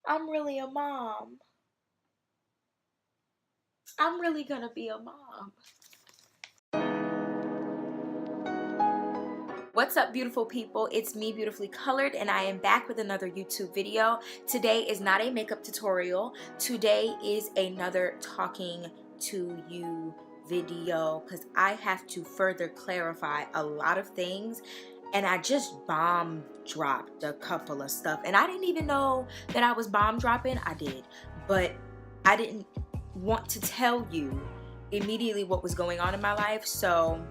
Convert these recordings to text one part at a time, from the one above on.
I'm really a mom. I'm really gonna be a mom. What's up, beautiful people? It's me, Beautifully Colored, and I am back with another YouTube video. Today is not a makeup tutorial. Today is another talking to you video because I have to further clarify a lot of things, and I just bomb dropped a couple of stuff, and I didn't even know that I was bomb dropping. I did, but I didn't want to tell you immediately what was going on in my life, so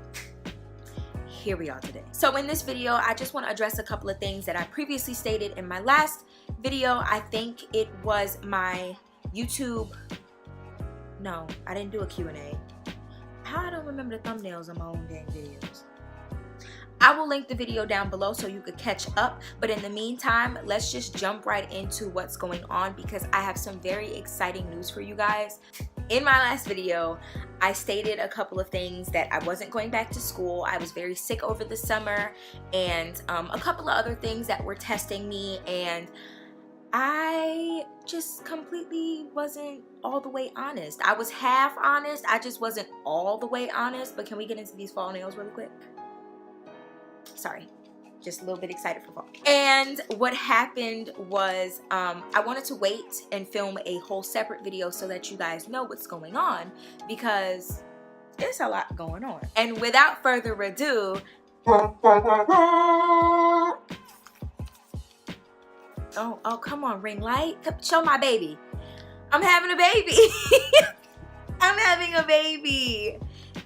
here we are today. So in this video, I just want to address a couple of things that I previously stated in my last video. I think it was my YouTube. No, I didn't do a Q&A. How I don't remember the thumbnails on my own dang videos. I will link the video down below so you could catch up, but in the meantime, let's just jump right into what's going on because I have some very exciting news for you guys. In my last video, I stated a couple of things that I wasn't going back to school. I was very sick over the summer, and a couple of other things that were testing me, and I just completely wasn't all the way honest. I was half honest, I just wasn't all the way honest. But can we get into these fall nails really quick? Sorry, just a little bit excited for fall. And what happened was I wanted to wait and film a whole separate video so that you guys know what's going on, because there's a lot going on. And without further ado, oh come on, ring light, show my baby. I'm having a baby. I'm having a baby.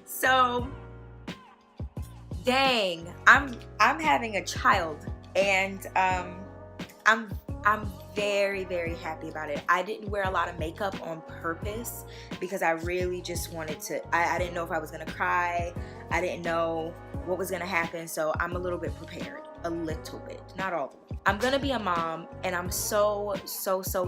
So dang, I'm having a child, and I'm very happy about it. I didn't wear a lot of makeup on purpose because I really just wanted to. I didn't know if I was gonna cry. I didn't know what was gonna happen, so I'm a little bit prepared, a little bit, not all the way. I'm gonna be a mom, and I'm so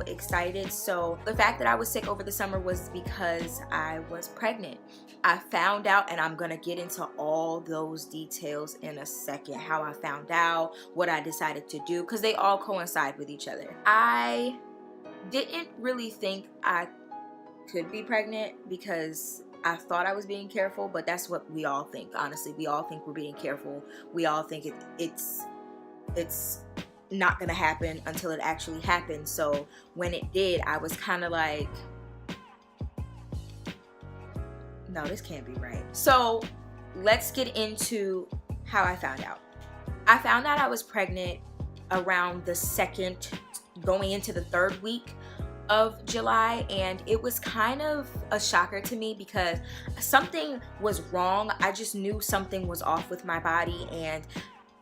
excited. So the fact that I was sick over the summer was because I was pregnant. I found out, and I'm gonna get into all those details in a second, how I found out, what I decided to do, because they all coincide with each other. I didn't really think I could be pregnant because I thought I was being careful, but that's what we all think. Honestly, we all think we're being careful. We all think it's not gonna happen until it actually happens. So when it did, I was kind of like, no, this can't be right. So let's get into how I found out. I found out I was pregnant around the second, going into the third week of July, and it was kind of a shocker to me because something was wrong. I just knew something was off with my body, and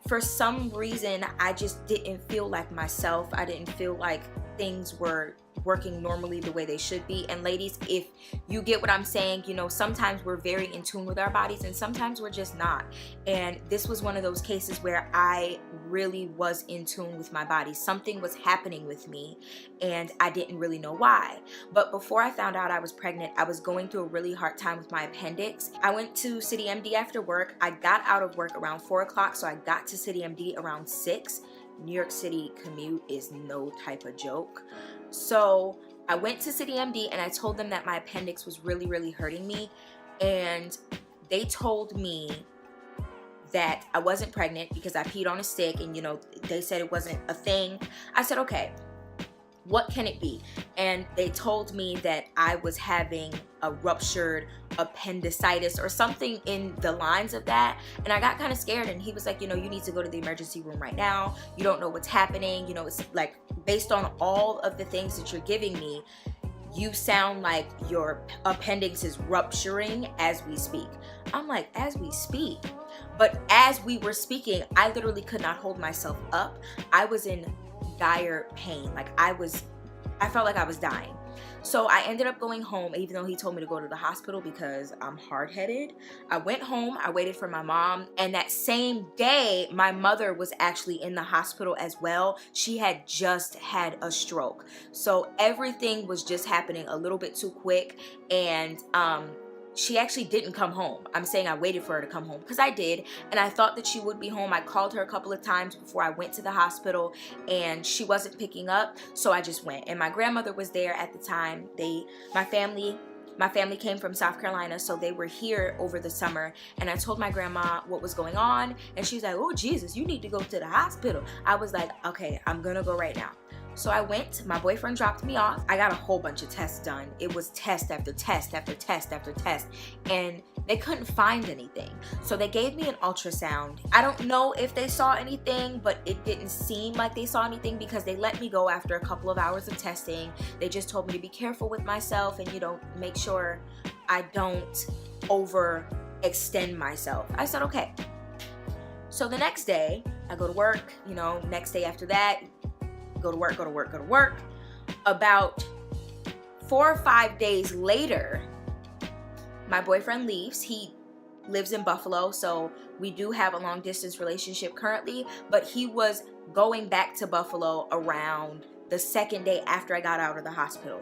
for some reason I just didn't feel like myself. I didn't feel like things were working normally the way they should be. And ladies, if you get what I'm saying, you know, sometimes we're very in tune with our bodies and sometimes we're just not. And this was one of those cases where I really was in tune with my body. Something was happening with me and I didn't really know why. But before I found out I was pregnant, I was going through a really hard time with my appendix. I went to City MD after work. I got out of work around 4 o'clock, so I got to City MD around 6. New York City commute is no type of joke. So I went to City MD and I told them that my appendix was really hurting me, and they told me that I wasn't pregnant because I peed on a stick, and you know, they said it wasn't a thing. I said, okay, what can it be? And they told me that I was having a ruptured appendicitis or something in the lines of that. And I got kind of scared, and he was like, you know, you need to go to the emergency room right now. You don't know what's happening. You know, it's like, based on all of the things that you're giving me, you sound like your appendix is rupturing as we speak. I'm like, as we speak? But as we were speaking, I literally could not hold myself up. I was in dire pain. Like I felt like I was dying. So I ended up going home, even though he told me to go to the hospital because I'm hard-headed. I went home, I waited for my mom, and that same day, my mother was actually in the hospital as well. She had just had a stroke. So everything was just happening a little bit too quick, and she actually didn't come home. I'm saying I waited for her to come home because I did, and I thought that she would be home. I called her a couple of times before I went to the hospital, and she wasn't picking up, so I just went. And my grandmother was there at the time. My family came from South Carolina, so they were here over the summer, and I told my grandma what was going on, and she's like, oh Jesus, you need to go to the hospital. I was like, okay, I'm gonna go right now. So I went, my boyfriend dropped me off. I got a whole bunch of tests done. It was test after test after test after test, and they couldn't find anything. So they gave me an ultrasound. I don't know if they saw anything, but it didn't seem like they saw anything because they let me go after a couple of hours of testing. They just told me to be careful with myself and, make sure I don't overextend myself. I said, okay. So the next day, I go to work, next day after that, go to work. About 4 or 5 days later, my boyfriend leaves. He lives in Buffalo, so we do have a long distance relationship currently, but he was going back to Buffalo around the second day after I got out of the hospital.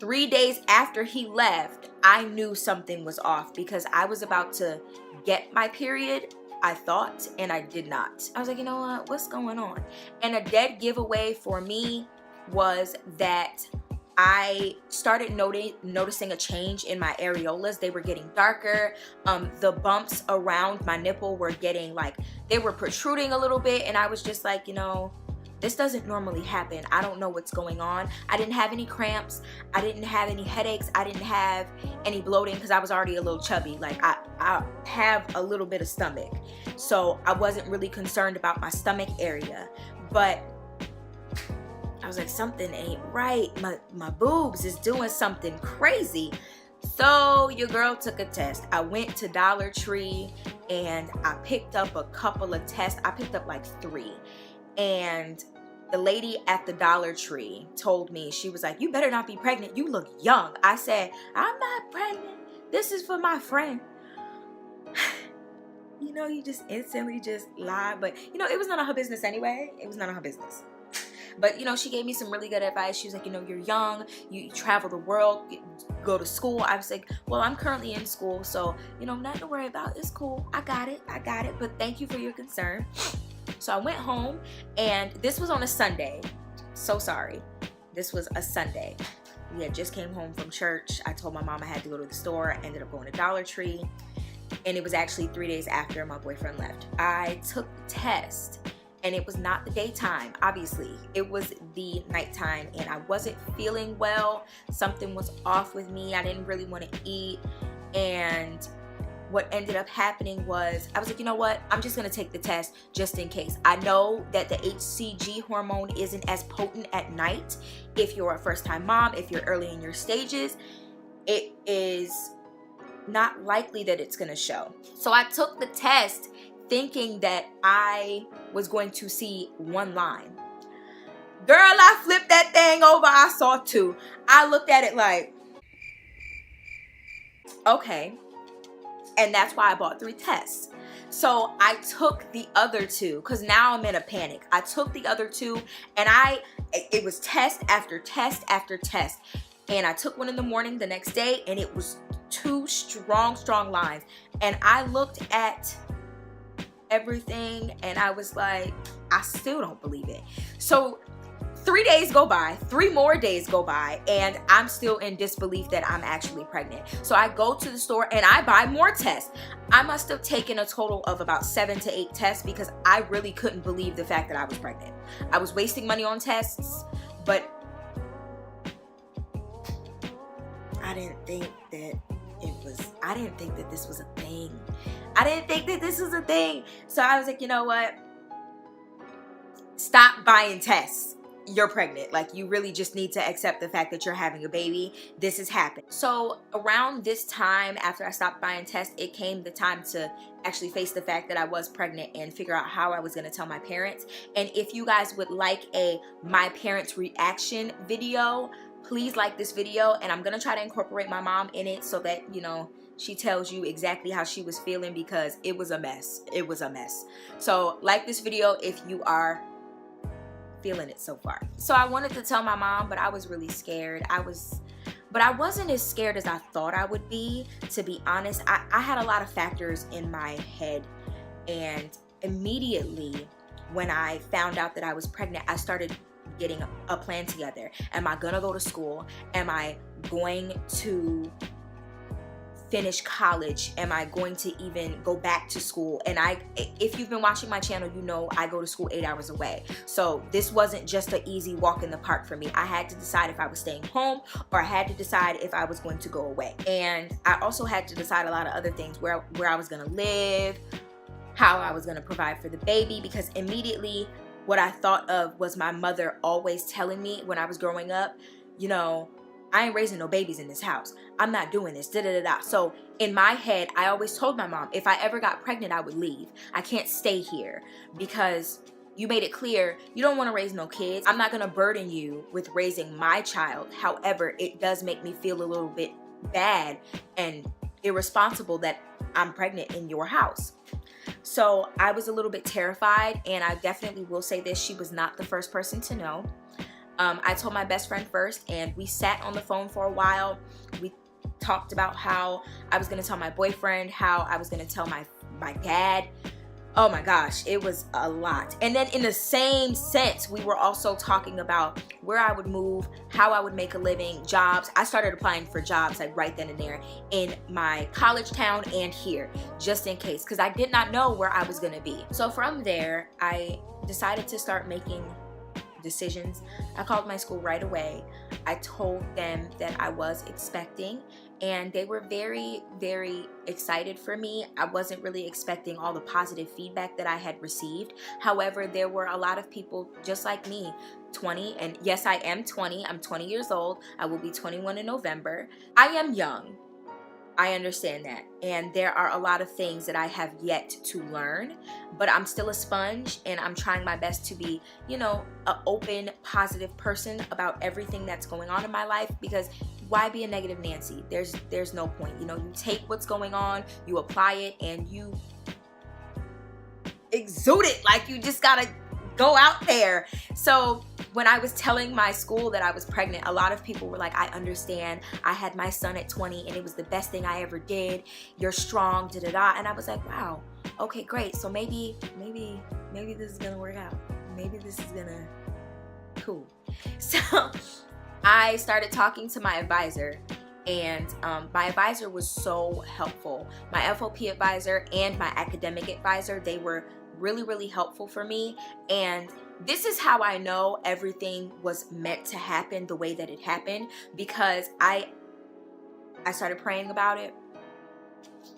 3 days after he left, I knew something was off because I was about to get my period, I thought, and I did not. I was like, you know what? What's going on? And a dead giveaway for me was that I started noticing a change in my areolas. They were getting darker. The bumps around my nipple were getting they were protruding a little bit, and I was just like, this doesn't normally happen. I don't know what's going on. I didn't have any cramps. I didn't have any headaches. I didn't have any bloating because I was already a little chubby. I have a little bit of stomach. So I wasn't really concerned about my stomach area. But I was like, something ain't right. My boobs is doing something crazy. So your girl took a test. I went to Dollar Tree and I picked up a couple of tests. I picked up 3. And the lady at the Dollar Tree told me, she was like, you better not be pregnant. You look young. I said, I'm not pregnant. This is for my friend. You just instantly just lie. But, it was none of her business anyway. It was none of her business. But, she gave me some really good advice. She was like, you're young. You travel the world. Go to school. I was like, well, I'm currently in school. So, nothing to worry about. It's cool. I got it. But thank you for your concern. So I went home, and this was on a Sunday. So sorry. This was a Sunday. We had just came home from church. I told my mom I had to go to the store. I ended up going to Dollar Tree. And it was actually 3 days after my boyfriend left. I took the test, and it was not the daytime, obviously. It was the nighttime, and I wasn't feeling well. Something was off with me. I didn't really want to eat. And what ended up happening was, I was like, you know what? I'm just going to take the test just in case. I know that the HCG hormone isn't as potent at night. If you're a first-time mom, if you're early in your stages, it is not likely that it's going to show. So I took the test thinking that I was going to see 1 line. Girl, I flipped that thing over. I saw 2. I looked at it like, okay. And that's why I bought 3 tests. So I took the other 2 because now I'm in a panic. I took the other 2, and it was test after test after test. And I took one in the morning the next day, and it was 2 strong lines. And I looked at everything, and I was like, I still don't believe it. So 3 days go by, 3 more days go by, and I'm still in disbelief that I'm actually pregnant. So I go to the store and I buy more tests. I must have taken a total of about 7 to 8 tests because I really couldn't believe the fact that I was pregnant. I was wasting money on tests, but I didn't think that this was a thing. So I was like, you know what? Stop buying tests. You're pregnant. You really just need to accept the fact that you're having a baby. This has happened. So around this time, after I stopped buying tests, it came the time to actually face the fact that I was pregnant and figure out how I was going to tell my parents. And if you guys would like a my parents reaction video, please like this video, and I'm going to try to incorporate my mom in it so that, she tells you exactly how she was feeling because it was a mess. It was a mess. So like this video if you are feeling it so far. So I wanted to tell my mom, but I was really scared. I was But I wasn't as scared as I thought I would be, to be honest. I had a lot of factors in my head, and immediately when I found out that I was pregnant, I started getting a plan together. Am I gonna go to school? Am I going to finish college? Am I going to even go back to school? And if you've been watching my channel, you know I go to school 8 hours away. So this wasn't just an easy walk in the park for me. I had to decide if I was staying home, or I had to decide if I was going to go away. And I also had to decide a lot of other things, where I was gonna live, how I was gonna provide for the baby, because immediately what I thought of was my mother always telling me when I was growing up, you know, I ain't raising no babies in this house. I'm not doing this, da-da-da-da. So in my head, I always told my mom, if I ever got pregnant, I would leave. I can't stay here because you made it clear you don't want to raise no kids. I'm not going to burden you with raising my child. However, it does make me feel a little bit bad and irresponsible that I'm pregnant in your house. So I was a little bit terrified, and I definitely will say this, she was not the first person to know. I told my best friend first, and we sat on the phone for a while. We talked about how I was going to tell my boyfriend, how I was going to tell my dad. Oh my gosh, it was a lot. And then in the same sense, we were also talking about where I would move, how I would make a living, jobs. I started applying for jobs like right then and there in my college town and here, just in case, because I did not know where I was going to be. So from there, I decided to start making decisions. I called my school right away. I told them that I was expecting, and they were very, very excited for me. I wasn't really expecting all the positive feedback that I had received. However, there were a lot of people just like me, 20, and yes, I am 20. I'm 20 years old. I will be 21 in November. I am young. I understand that. And there are a lot of things that I have yet to learn, but I'm still a sponge, and I'm trying my best to be, you know, an open, positive person about everything that's going on in my life, because why be a negative Nancy? There's no point. You know, you take what's going on, you apply it, and you exude it. Like, you just gotta go out there. So when I was telling my school that I was pregnant, a lot of people were like, I understand. I had my son at 20 and it was the best thing I ever did. You're strong, da-da-da. And I was like, wow, okay, great. So maybe this is gonna work out. Maybe this is gonna, cool. So I started talking to my advisor, and my advisor was so helpful. My FOP advisor and my academic advisor, they were really, really helpful for me. And this is how I know everything was meant to happen the way that it happened, because I started praying about it,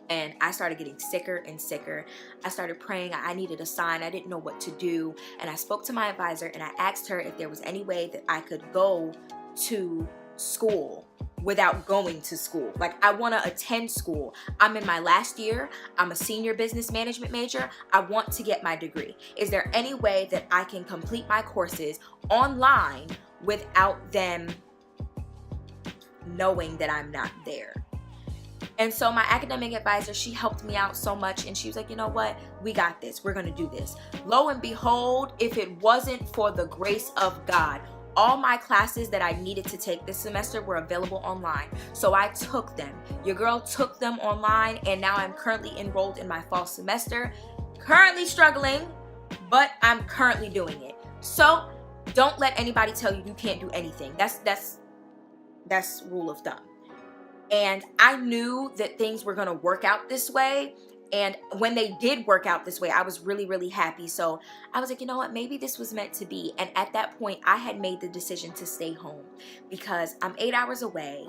and I started getting sicker and sicker. I started praying. I needed a sign. I didn't know what to do. And I spoke to my advisor, and I asked her if there was any way that I could go to school without going to school. Like, I want to attend school. I'm in my last year. I'm a senior business management major. I want to get my degree. Is there any way that I can complete my courses online without them knowing that I'm not there? And so my academic advisor, she helped me out so much, and she was like, you know what? We got this. We're going to do this. Lo and behold, if it wasn't for the grace of God, all my classes that I needed to take this semester were available online. So I took them. Your girl took them online, and now I'm currently enrolled in my fall semester. Currently struggling, but I'm currently doing it. So don't let anybody tell you you can't do anything. That's rule of thumb. And I knew that things were gonna work out this way. And when they did work out this way, I was really, really happy. So I was like, you know what? Maybe this was meant to be. And at that point, I had made the decision to stay home because I'm 8 hours away.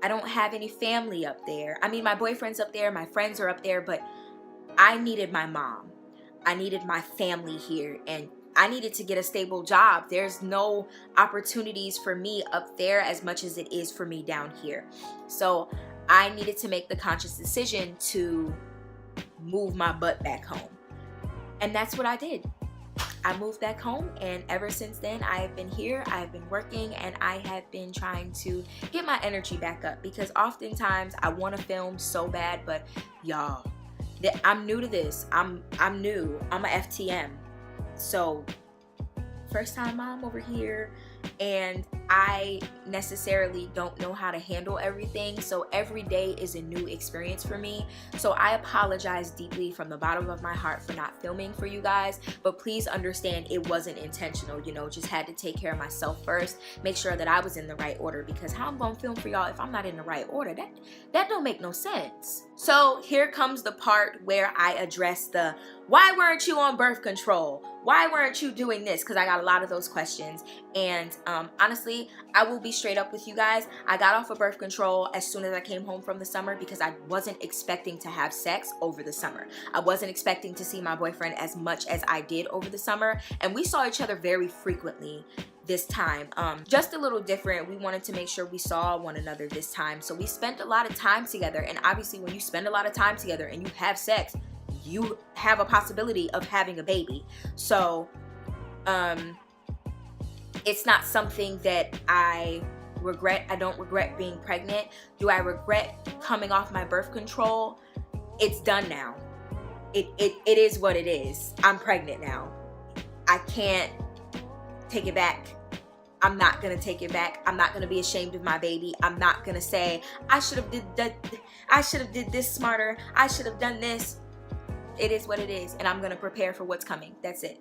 I don't have any family up there. I mean, my boyfriend's up there, my friends are up there, but I needed my mom. I needed my family here, and I needed to get a stable job. There's no opportunities for me up there as much as it is for me down here. So I needed to make the conscious decision to move my butt back home. And that's what I did. I moved back home, and ever since then I have been here, I have been working, and I have been trying to get my energy back up, because oftentimes I want to film so bad, but y'all, I'm new to this. I'm new. I'm a FTM. So first time mom over here, and I necessarily don't know how to handle everything, so every day is a new experience for me. So I apologize deeply from the bottom of my heart for not filming for you guys, but please understand it wasn't intentional, you know, just had to take care of myself first, make sure that I was in the right order, because how I'm gonna film for y'all if I'm not in the right order? That don't make no sense. So here comes the part where I address the why weren't you on birth control? Why weren't you doing this? Because I got a lot of those questions. And honestly, I will be straight up with you guys. I got off of birth control as soon as I came home from the summer because I wasn't expecting to have sex over the summer. I wasn't expecting to see my boyfriend as much as I did over the summer. And we saw each other very frequently this time. Just a little different. We wanted to make sure we saw one another this time. So we spent a lot of time together. And obviously when you spend a lot of time together and you have sex, you have a possibility of having a baby. So it's not something that I regret. I don't regret being pregnant. Do I regret coming off my birth control? It's done now. It is what it is. I'm pregnant now. I can't take it back. I'm not gonna take it back. I'm not gonna be ashamed of my baby. I'm not gonna say I should have did that. I should have did this smarter. I should have done this. It is what it is, and I'm gonna prepare for what's coming. That's it.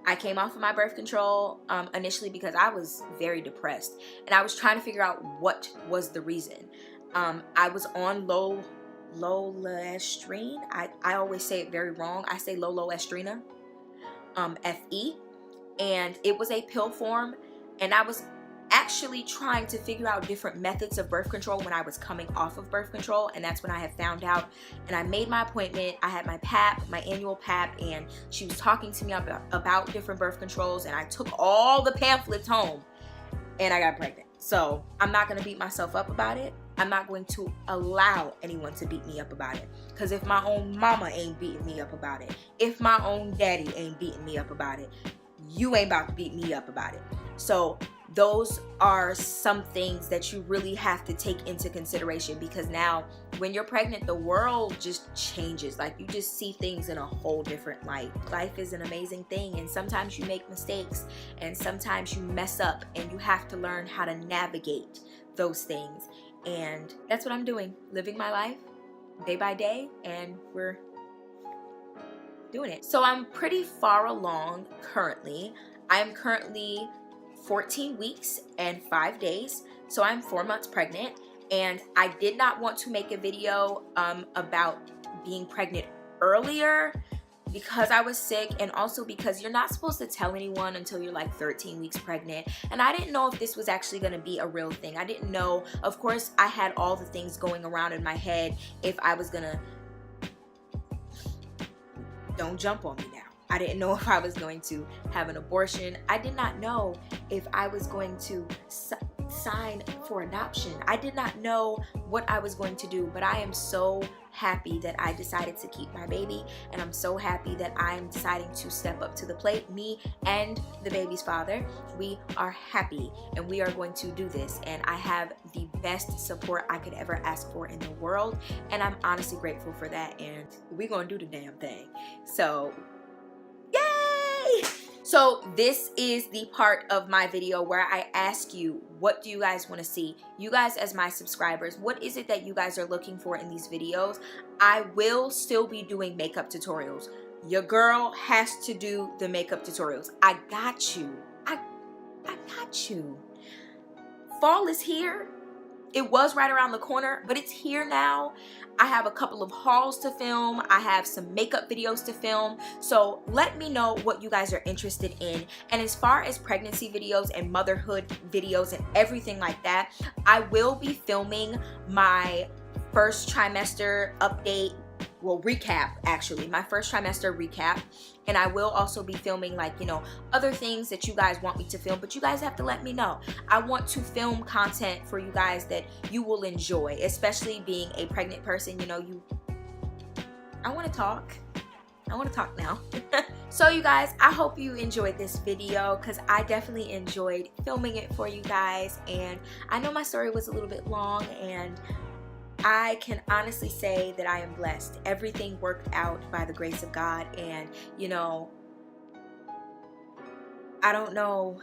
I came off of my birth control initially because I was very depressed, and I was trying to figure out what was the reason. I was on loloestrine. I always say it very wrong. I say loloestrina, FE, and it was a pill form, and I was actually trying to figure out different methods of birth control when I was coming off of birth control, and that's when I had found out, and I made my appointment. I had my PAP, my annual PAP, and she was talking to me about different birth controls, and I took all the pamphlets home and I got pregnant. So I'm not going to beat myself up about it. I'm not going to allow anyone to beat me up about it, because if my own mama ain't beating me up about it, if my own daddy ain't beating me up about it, you ain't about to beat me up about it. So those are some things that you really have to take into consideration, because now when you're pregnant, the world just changes. Like, you just see things in a whole different light. Life is an amazing thing, and sometimes you make mistakes and sometimes you mess up, and you have to learn how to navigate those things. And that's what I'm doing, living my life day by day, and we're doing it. So I'm pretty far along currently. I am currently 14 weeks and 5 days, so I'm 4 months pregnant, and I did not want to make a video about being pregnant earlier because I was sick, and also because you're not supposed to tell anyone until you're like 13 weeks pregnant, and I didn't know if this was actually going to be a real thing. I didn't know. Of course, I had all the things going around in my head if I was gonna... Don't jump on me now. I didn't know if I was going to have an abortion. I did not know if I was going to sign for adoption. I did not know what I was going to do, but I am so happy that I decided to keep my baby, and I'm so happy that I'm deciding to step up to the plate. Me and the baby's father, we are happy, and we are going to do this, and I have the best support I could ever ask for in the world, and I'm honestly grateful for that, and we're gonna do the damn thing. So yay! So this is the part of my video where I ask you, what do you guys want to see? You guys as my subscribers, what is it that you guys are looking for in these videos? I will still be doing makeup tutorials. Your girl has to do the makeup tutorials. I got you. I got you. Fall is here. It was right around the corner, but it's here now. I have a couple of hauls to film. I have some makeup videos to film. So let me know what you guys are interested in. And as far as pregnancy videos and motherhood videos and everything like that, I will be filming my first trimester update, well, recap, actually, my first trimester recap. And I will also be filming, like, you know, other things that you guys want me to film, but you guys have to let me know. I want to film content for you guys that you will enjoy, especially being a pregnant person. You know, I want to talk. I want to talk now. So you guys, I hope you enjoyed this video, because I definitely enjoyed filming it for you guys. And I know my story was a little bit long, and I can honestly say that I am blessed. Everything worked out by the grace of God, and you know, I don't know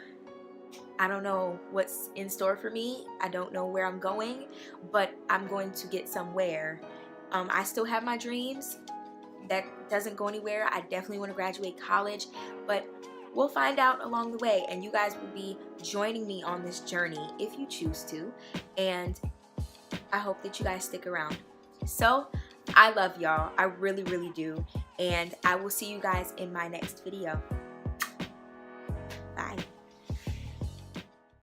I don't know what's in store for me. I don't know where I'm going, but I'm going to get somewhere. I still have my dreams. That doesn't go anywhere. I definitely want to graduate college, but we'll find out along the way, and you guys will be joining me on this journey if you choose to, and I hope that you guys stick around. So I love y'all. I really, really do, and I will see you guys in my next video. Bye.